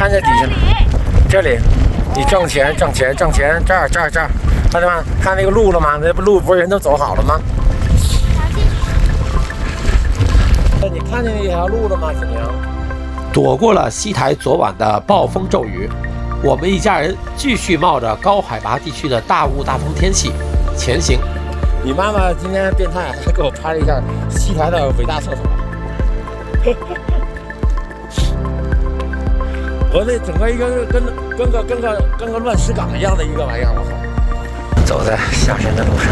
看见底下，这里，你挣钱，这儿，看见吗？看那个路了吗？那路不是人都走好了吗？你看见那条路了吗，子宁？躲过了西台昨晚的暴风骤雨，我们一家人继续冒着高海拔地区的大雾大风天气前行。你妈妈今天变态，还给我拍了一下西台的伟大厕所。我那整个一个跟个乱石岗一样的一个玩意儿，我靠！走在下山的路上，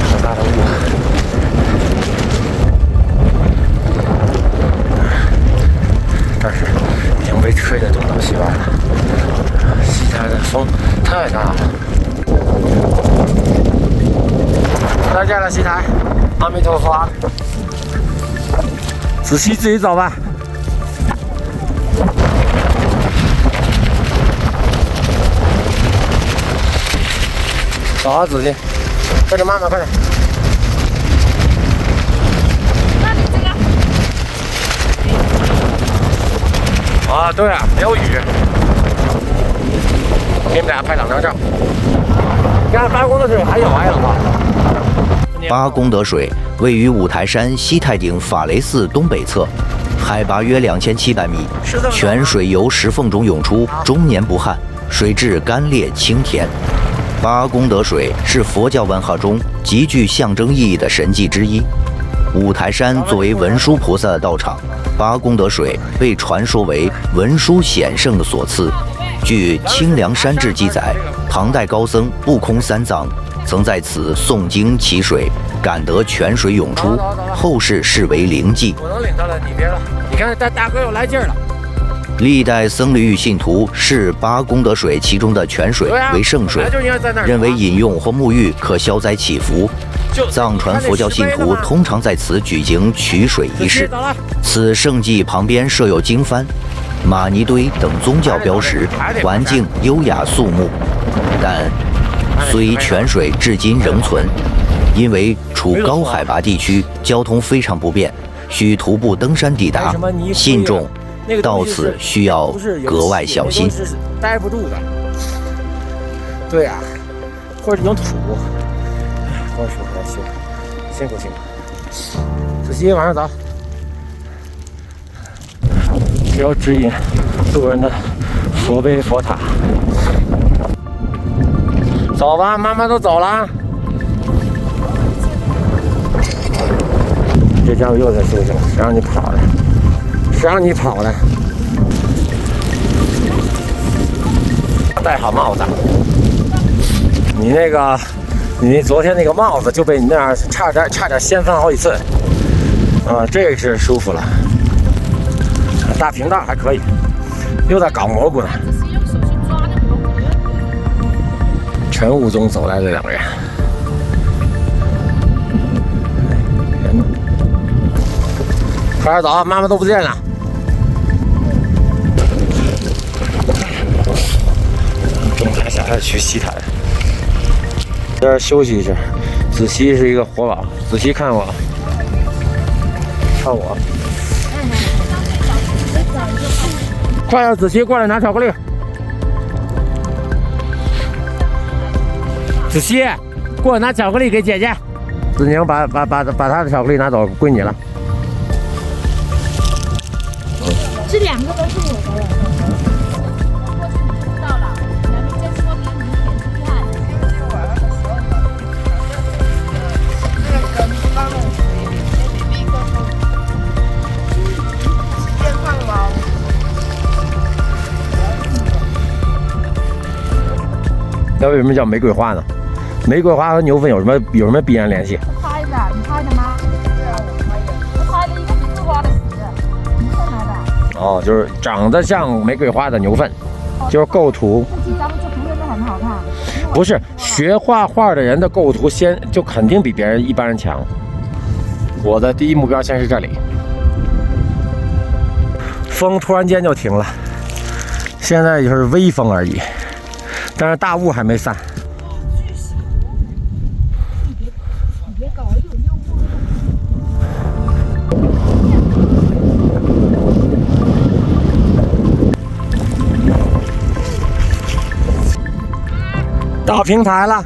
好大的雾啊！但是已经被吹得东倒西歪了。西台的风太大了。再见了，西台，阿弥陀佛。子熙自己走吧。走啊，子熙，跟着妈妈，快点。那你这个。啊，对啊，没有雨。给你们俩拍2张照。你看八公的水还有啊，老婆。八公德水位于五台山西太顶法雷寺东北侧，海拔约2700米，泉水由石缝中涌出，终年不旱，水质干冽清甜。八功德水是佛教文化中极具象征意义的神迹之一。五台山作为文殊菩萨的道场，八功德水被传说为文殊显圣的所赐。据《清凉山志》记载，唐代高僧不空三藏曾在此诵经祈水，感得泉水涌出，后世视为灵迹。我能领到了，你别了。你看大哥又来劲儿了。历代僧侣与信徒视八功德水其中的泉水为圣水，认为饮用或沐浴可消灾祈福。藏传佛教信徒通常在此举行取水仪式。此圣迹旁边设有经幡、玛尼堆等宗教标识，环境优雅肃穆。但虽泉水至今仍存，因为处高海拔地区，交通非常不便，需徒步登山抵达，信众到此需要格外小心。待不住的。对啊，或者这种土，光说还行，辛苦。仔细往上走，只有指引路人的佛碑佛塔。走吧，妈妈都走了。这家伙又在休息了，谁让你跑的？谁让你跑的？戴好帽子。你昨天那个帽子就被你那样差点掀翻好几次。啊，这是舒服了。大平道还可以，又在搞蘑菇呢。晨雾中走来的2个人。快点走，妈妈都不见了。中台下来去西台，在这休息一下。子熙是一个活宝，子熙看我，快点，子熙过来拿巧克力。子熙，过来拿巧克力给姐姐。子宁把她的巧克力拿走，归你了。这2个都是我的。知道了，咱们再说明你点去看。那为什么叫玫瑰花呢？玫瑰花和牛粪有什么必然联系？拍的，你拍的吗？对啊，我拍的。我拍了一个玫瑰花的屎，你看来的。哦，就是长得像玫瑰花的牛粪，就是构图。这几张就不会很好看。不是学画画的人的构图就肯定比别人一般人强。我的第一目标先是这里。风突然间就停了，现在就是微风而已，但是大雾还没散。你别搞，有幽默。到平台了，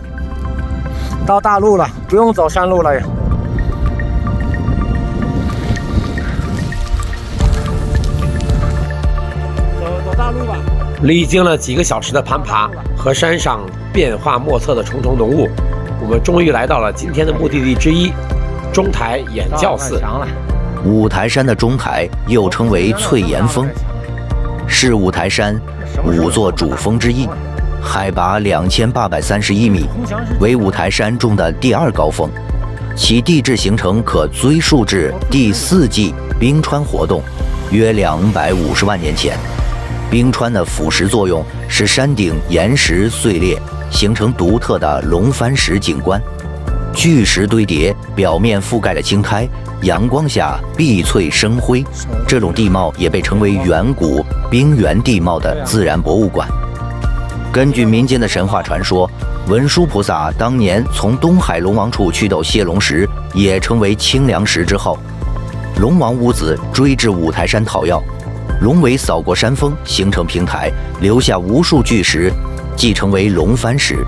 到大路了，不用走山路了。走大路吧。历经了几个小时的攀爬和山上变化莫测的重重浓雾，我们终于来到了今天的目的地之一——中台眼教寺。五台山的中台又称为翠岩峰，是五台山5座主峰之一，海拔2831米，为五台山中的第2高峰。其地质形成可追溯至第4纪冰川活动，约250万年前。冰川的腐蚀作用使山顶岩石碎裂，形成独特的龙翻石景观。巨石堆叠，表面覆盖了青苔，阳光下碧翠生辉。这种地貌也被称为远古冰原地貌的自然博物馆。根据民间的神话传说，文殊菩萨当年从东海龙王处取斗谢龙石，也称为清凉石之后，龙王五子追至五台山讨要，龙尾扫过山峰，形成平台，留下无数巨石，即成为龙翻石。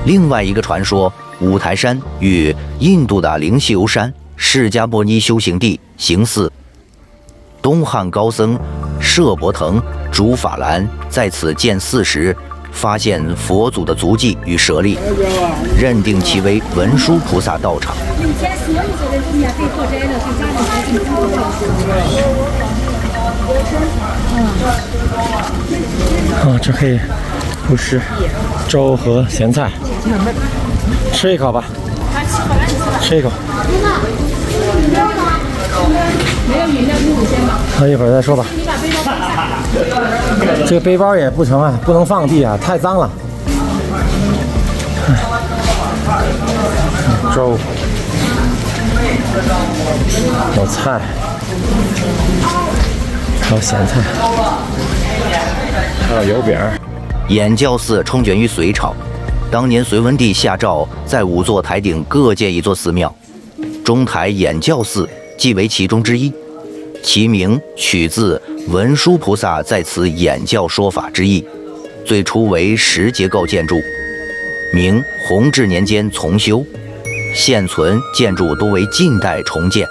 另外一个传说，五台山与印度的灵西游山释迦牟尼修行地形似。东汉高僧摄伯腾竺法兰在此建寺时，发现佛祖的足迹与舍利，认定其为文殊菩萨道场。这可以不吃粥和咸菜，吃一口吧，吃一口。一会儿再说吧。这个背包也不成啊，不能放地啊，太脏了。粥，有菜，还有咸菜，还有油饼。眼教寺创建于隋朝，当年隋文帝下诏在5座台顶各建一座寺庙，中台眼教寺即为其中之一。其名取自文殊菩萨在此演教说法之意，最初为石结构建筑，明弘治年间重修，现存建筑多为近代重建。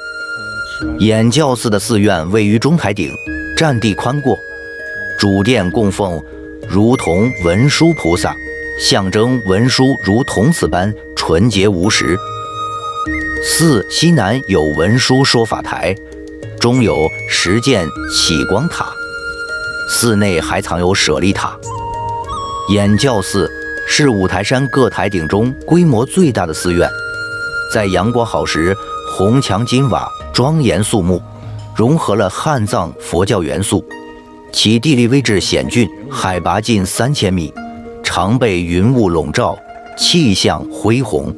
演教寺的寺院位于中台顶，占地宽阔，主殿供奉如同文殊菩萨，象征文殊如童子般纯洁无实。寺西南有文殊说法台，中有10件启光塔，寺内还藏有舍利塔。眼教寺是五台山各台顶中规模最大的寺院，在阳光好时，红墙金瓦，庄严肃穆，融合了汉藏佛教元素。其地理位置险峻，海拔近3000米，常被云雾笼罩，气象恢宏。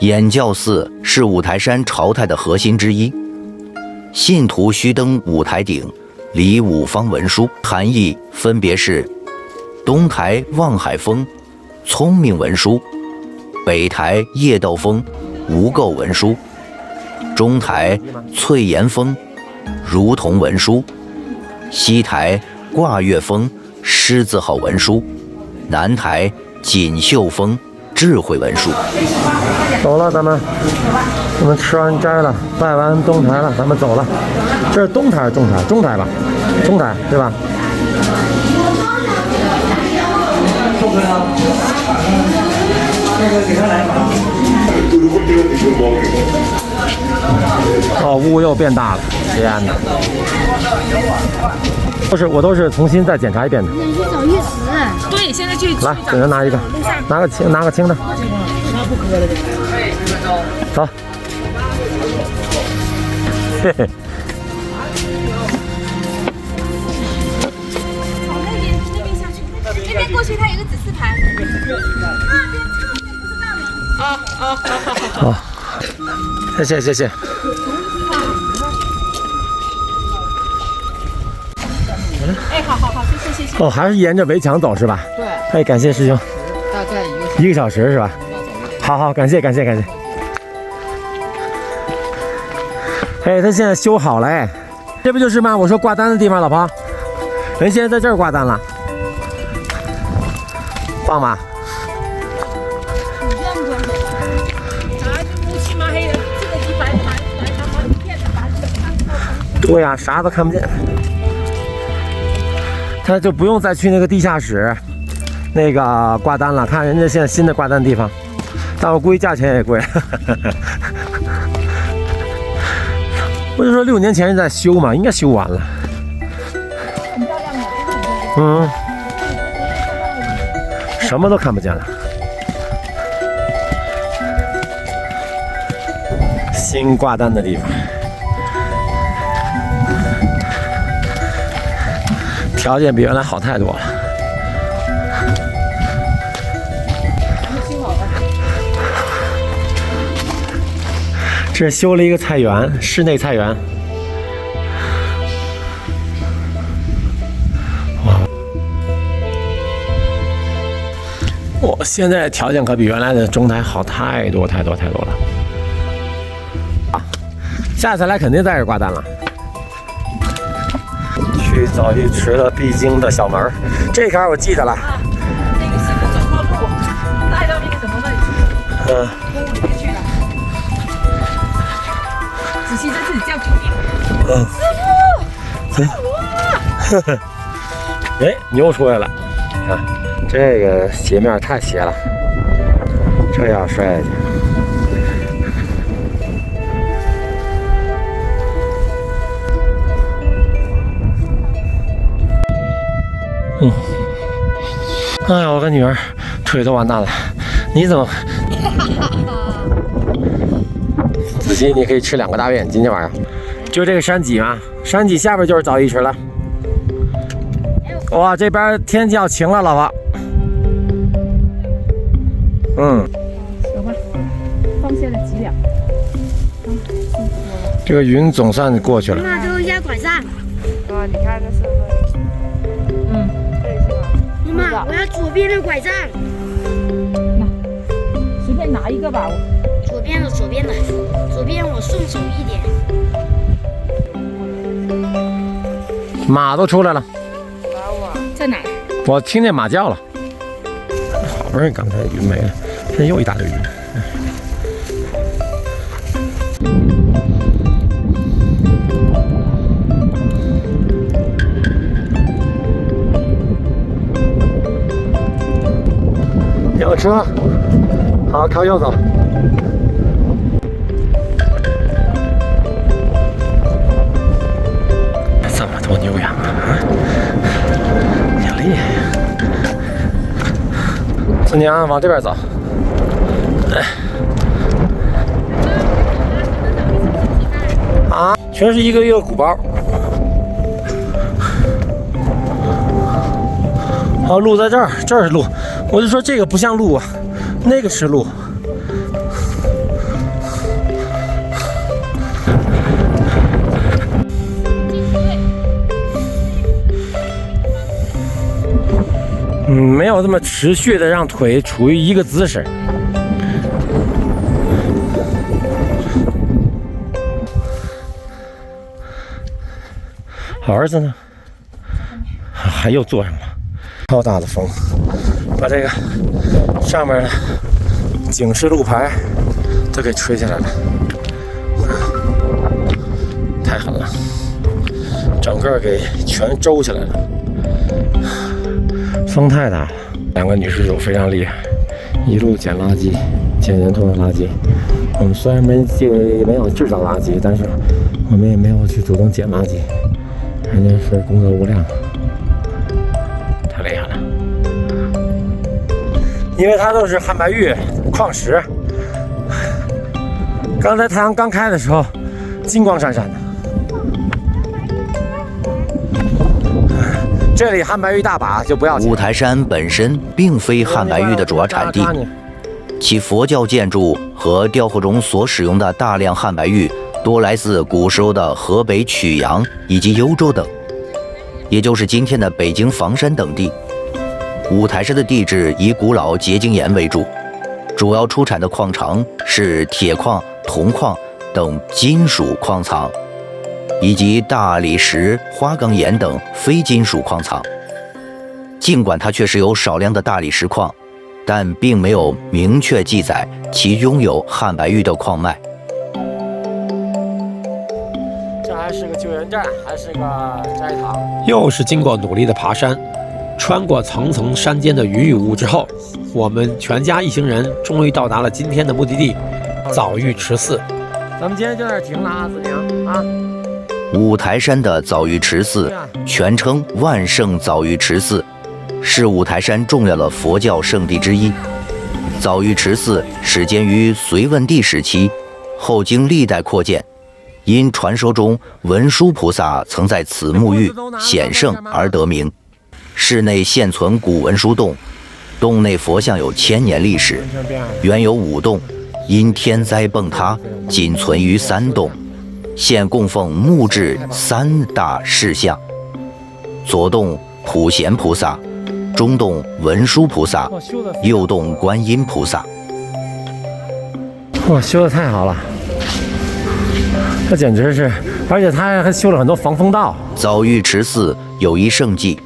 眼教寺是五台山朝代的核心之一，信徒须登五台顶，礼五方文书，含义分别是：东台望海峰，聪明文书；北台夜斗峰，无垢文书；中台翠岩峰，如同文书；西台挂月峰，狮子吼文书；南台锦绣峰，智慧文书。走了，咱们吃完斋了，拜完东台了，咱们走了。这是东台还是中台？中台吧，中台对吧？哦，雾又变大了，天哪！我都是重新再检查一遍的。去找玉石。对，现在去。来，给人拿一个，拿个轻的。走。嘿嘿。从那边下去，那边过去它有个指示牌。那边侧面不知道的。好，谢谢。哎，好，谢谢。哦，还是沿着围墙走是吧？对。哎，感谢师兄。大概1个小时是吧？好，感谢。哎，他现在修好了哎，这不就是吗？我说挂单的地方，老婆，人现在在这儿挂单了，棒吧？对呀，啥都看不见。他就不用再去那个地下室那个挂单了，看人家现在新的挂单地方，但我估计价钱也贵。我就说6年前人在修嘛，应该修完了。嗯，什么都看不见了。新挂单的地方，条件比原来好太多了。这修了一个菜园，室内菜园。哇！我现在条件可比原来的中台好太多太多太多了。啊，下次来肯定在这挂单了。去澡浴池的必经的小门，这坎我记得了。啊，那个师傅走错路，带到那个什么那里去了。公屋里面去了。子熙在这里叫救命！师傅，哎，牛出来了！看这个斜面太斜了，这要摔下去。哎呀，我跟女儿腿都完蛋了，你怎么？子熙，你可以吃2个大便，今天晚上。就这个山脊嘛，山脊下边就是澡浴池了。哇，这边天气要晴了，老婆。嗯。有吗？放下了几两。这个云总算过去了。妈妈，给我一下拐杖。啊，你看那是那里。嗯，这里是吗？妈妈，我要左边的拐杖。随便拿一个吧。左边的，左边的，左边我顺手一点。马都出来了。在哪？我听见马叫了。好不容易刚才云没了，现在又一大堆云。有车，好，靠右走。这么多牛羊啊，挺厉害。四娘往这边走。啊，全是一个一个鼓包。好，路在这儿，这儿是路。我就说这个不像路啊，那个是路。没有这么持续的让腿处于一个姿势。儿子呢？还又坐上了。超大的风，把这个上面的警示路牌都给吹下来了，太狠了，整个给全周起来了。风太大了，2个女施主非常厉害，一路捡垃圾，捡人头的垃圾。我们虽然没有制造垃圾，但是我们也没有去主动捡垃圾，人家是工作无量。厉害了，因为它都是汉白玉矿石。刚才太阳刚开的时候，金光闪闪的。这里汉白玉大把，就不要钱。五台山本身并非汉白玉的主要产地，其佛教建筑和雕刻中所使用的大量汉白玉多来自古时候的河北曲阳以及幽州等。也就是今天的北京房山等地。五台山的地质以古老结晶岩为主，主要出产的矿藏是铁矿、铜矿等金属矿藏，以及大理石、花岗岩等非金属矿藏。尽管它确实有少量的大理石矿，但并没有明确记载其拥有汉白玉的矿脉。是个救援站，还是个斋堂。又是经过努力的爬山，穿过层层山间的云雨雾之后，我们全家一行人终于到达了今天的目的地——早浴池寺。咱们今天就在这儿停了啊，子宁啊。五台山的早浴池寺，全称万圣早浴池寺，是五台山重要的佛教圣地之一。早浴池寺始建于隋文帝时期，后经历代扩建。因传说中文殊菩萨曾在此沐浴显圣而得名。室内现存古文殊洞，洞内佛像有1000年历史，原有5洞，因天灾崩塌，仅存于3洞。现供奉木质3大释像：左洞普贤菩萨，中洞文殊菩萨，右洞观音菩萨。哇，修的太好了！这简直是，而且他还修了很多防风道。早浴池寺有一圣迹，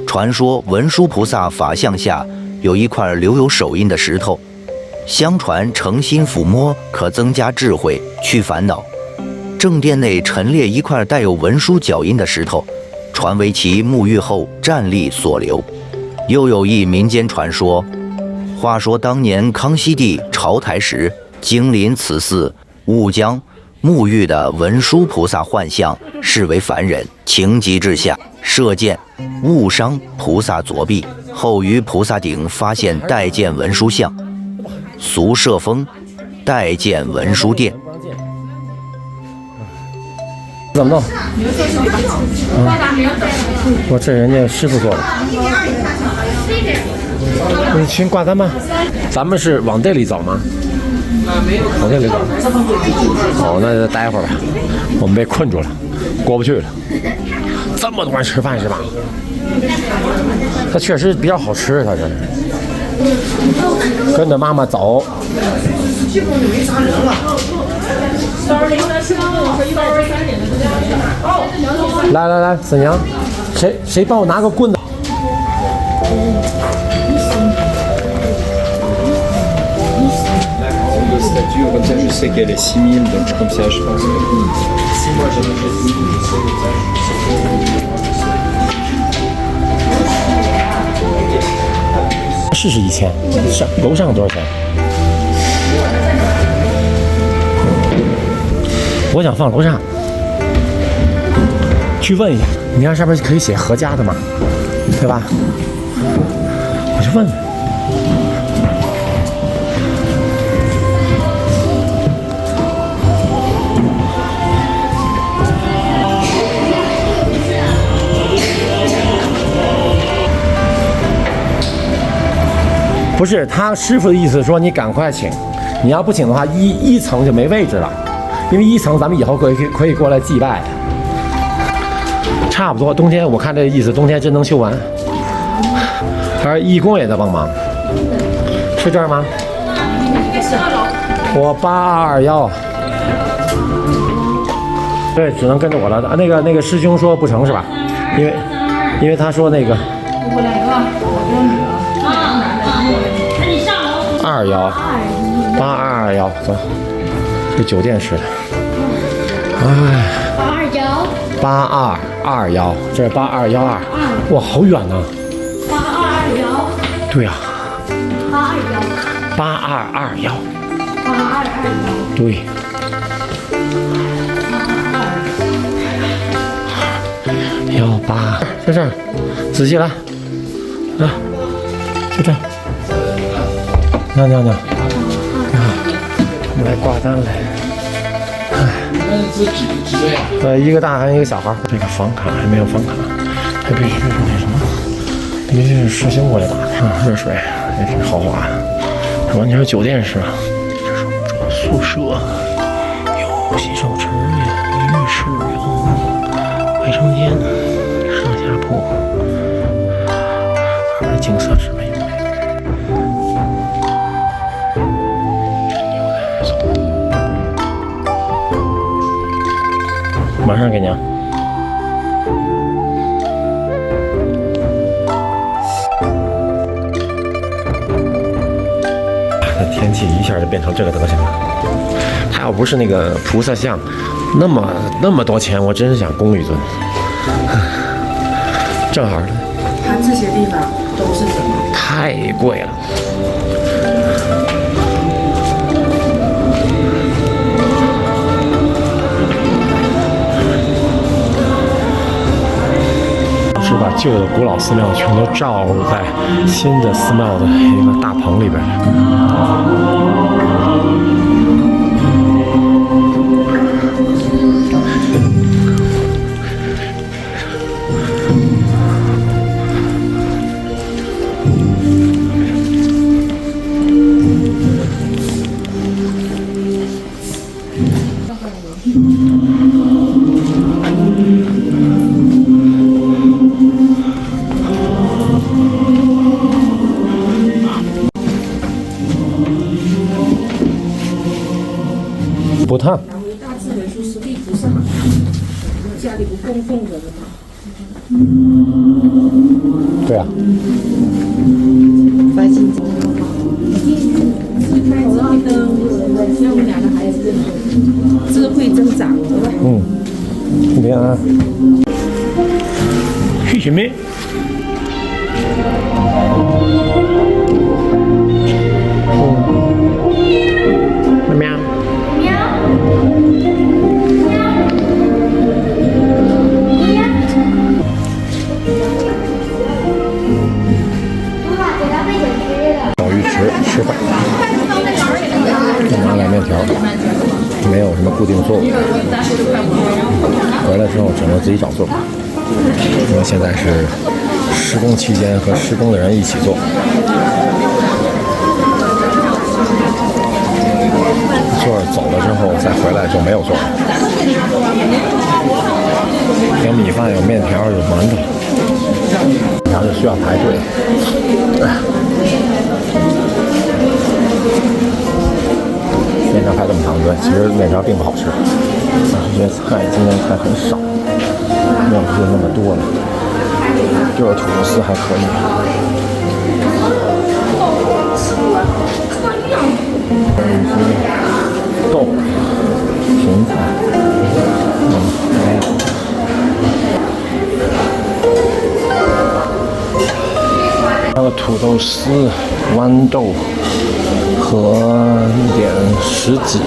传说文殊菩萨法像下有一块留有手印的石头，相传诚心抚摸可增加智慧，去烦恼。正殿内陈列一块带有文殊脚印的石头，传为其沐浴后战力所留。又有一民间传说，话说当年康熙帝朝台时，经临此寺，误将沐浴的文殊菩萨幻象视为凡人，情急之下射箭误伤菩萨左臂，后于菩萨顶发现带箭文殊像，俗设封带箭文殊殿。怎么弄？我这人家师傅做的。你去挂单吗？咱们是往这里走吗？往这里走。哦，那就待会儿吧。我们被困住了，过不去了。这么多人吃饭是吧？它确实比较好吃，它是。跟着妈妈走。来，子娘，谁帮我拿个棍子？Comme ça, je sais qu'elle est 6000, donc comme ça, je pense que si moi j'en achète une, je sais comme ça. 试试1000，上楼上多少钱？我想放楼上，去问一下。你看上面可以写合家的嘛，对吧？我去问问。不是，他师傅的意思说你赶快请，你要不请的话，一层就没位置了，因为1层咱们以后可以过来祭拜。差不多，冬天我看这意思，冬天真能修完。他说义工也在帮忙，是这儿吗？我8221。对，只能跟着我了。那个师兄说不成是吧？因为他说那个。8221，走，这酒店似的。哎，8221，这是8212。哇，好远呐！ 8221。对呀。8221。 8221。对。18，在这儿，仔细来，来，就这儿。 娘，我们来挂单来。一个大孩，一个小孩。这个房卡还没有房卡，还必须是那什么，必须是师兄过来打开啊。热水也挺豪华的，这完全是酒店式。这是我们住的宿舍，有洗手池，有浴室，有卫生间、上下铺，外面的景色是美。 马上给娘。这天气一下就变成这个德行了，他要不是那个菩萨像，那么多钱，我真是想供一尊。正好的。它这些地方都是怎么？太贵了。是把旧的古老寺庙全都罩在新的寺庙的一个大棚里边。不烫。大智慧书实力不是很家里不供奉着的吗？对啊。发心经自开智慧灯，像我们两个孩子智慧增长，对吧？你看啊，去什么？喵。小鱼池吃饭，拿来面条，没有什么固定座位，回来之后只能自己找座，因为现在是施工期间，和施工的人一起坐。座走了之后再回来就没有座了。有米饭，有面条，有馒头，然后是需要排队。面条排这么长队，其实面条并不好吃，但是这些菜今天菜很少，料不是那么多了，就是土豆丝还可以。豆、芹菜，还有土豆丝、豌豆和一点什锦，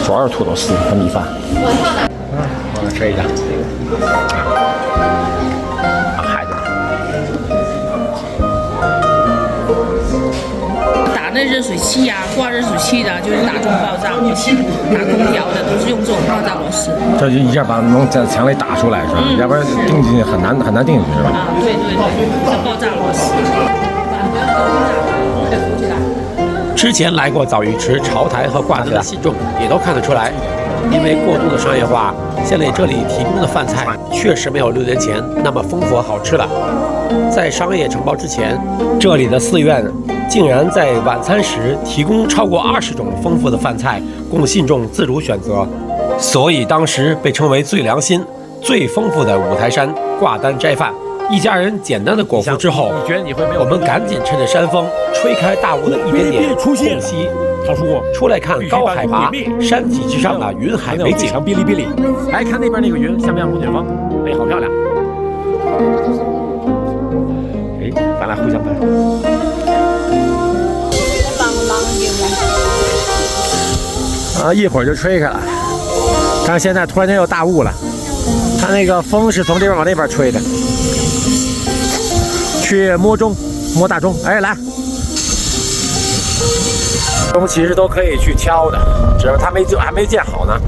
主要是土豆丝和米饭。我来吃一下。海的。打那热水器啊，挂热水器的，就是打这种爆炸模式；打空调的都是用这种爆炸模式。这就一下把能在墙里打出来是吧？要不然定进去很难定进去是吧？啊，对，这爆炸模式。之前来过枣鱼池、潮台和挂灯的信众也都看得出来，因为过度的商业化，现在这里提供的饭菜确实没有6年前那么丰富好吃了。在商业承包之前，这里的寺院竟然在晚餐时提供超过20种丰富的饭菜供信众自主选择，所以当时被称为最良心、最丰富的五台山挂单斋饭。一家人简单的果腹之后，我们赶紧趁着山风吹开大雾的一点点空隙，出来看高海拔山体之上的云海美景。哔哩哔哩，来看那边那个云，像不像龙卷风？哎，好漂亮！哎，咱俩互相拍。啊，一会儿就吹开了。看现在突然间又大雾了，它那个风是从这边往那边吹的。去摸钟，摸大钟，哎，来，钟其实都可以去敲的，只要它还没建好呢。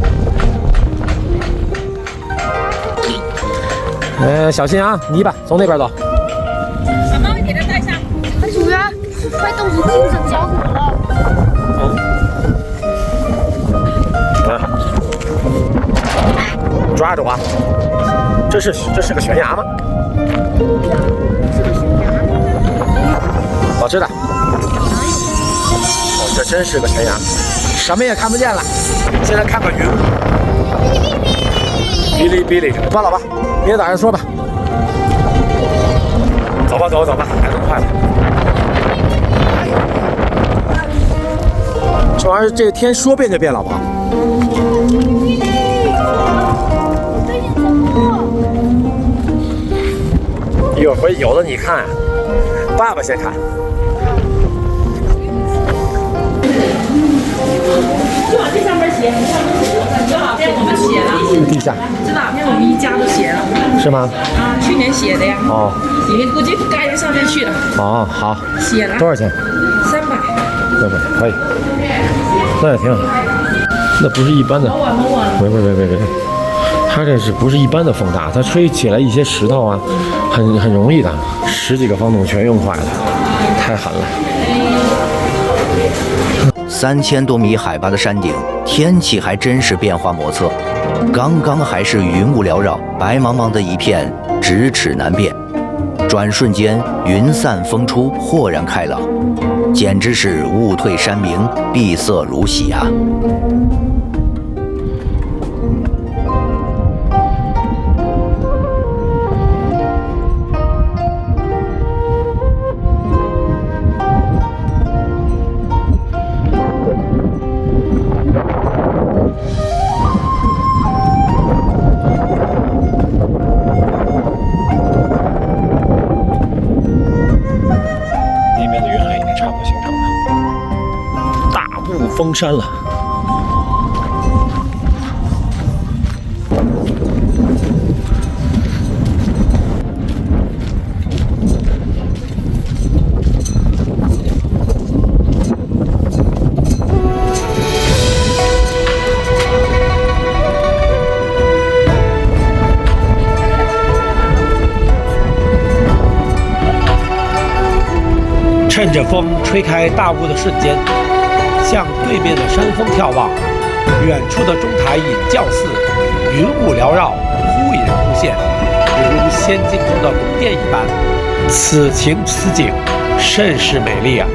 小心啊，泥巴，从那边走。妈妈，给他带上。哎，主人，快冻成精神小伙了。抓住啊！这是个悬崖吗？好吃的。哦，这真是个悬崖，什么也看不见了。现在看个云。哔哩哔哩，吧，老爸，明天早上说吧。走吧，来这么快了。终这玩意儿这天说变就变了吧？一会儿有的你看，爸爸先看。就往这上面写，这哪篇我们写了，地下，这哪篇我们一家都写了。是吗？啊，去年写的呀。哦。因为估计该上面去了。哦，好。写了。多少钱300。300，可以。那也挺好。那不是一般的。别，它这是不是一般的风大？它吹起来一些石头啊，很容易的，10几个房东全用坏了，太狠了。3000多米海拔的山顶，天气还真是变化莫测。刚刚还是云雾缭绕，白茫茫的一片，咫尺难辨。转瞬间，云散风出，豁然开朗，简直是雾退山明，碧色如洗啊！封山了，趁着风吹开大雾的瞬间，向对面的山峰眺望，远处的中台引教寺，云雾缭绕，忽隐忽现，犹如仙境中的宫殿一般。此情此景，甚是美丽啊！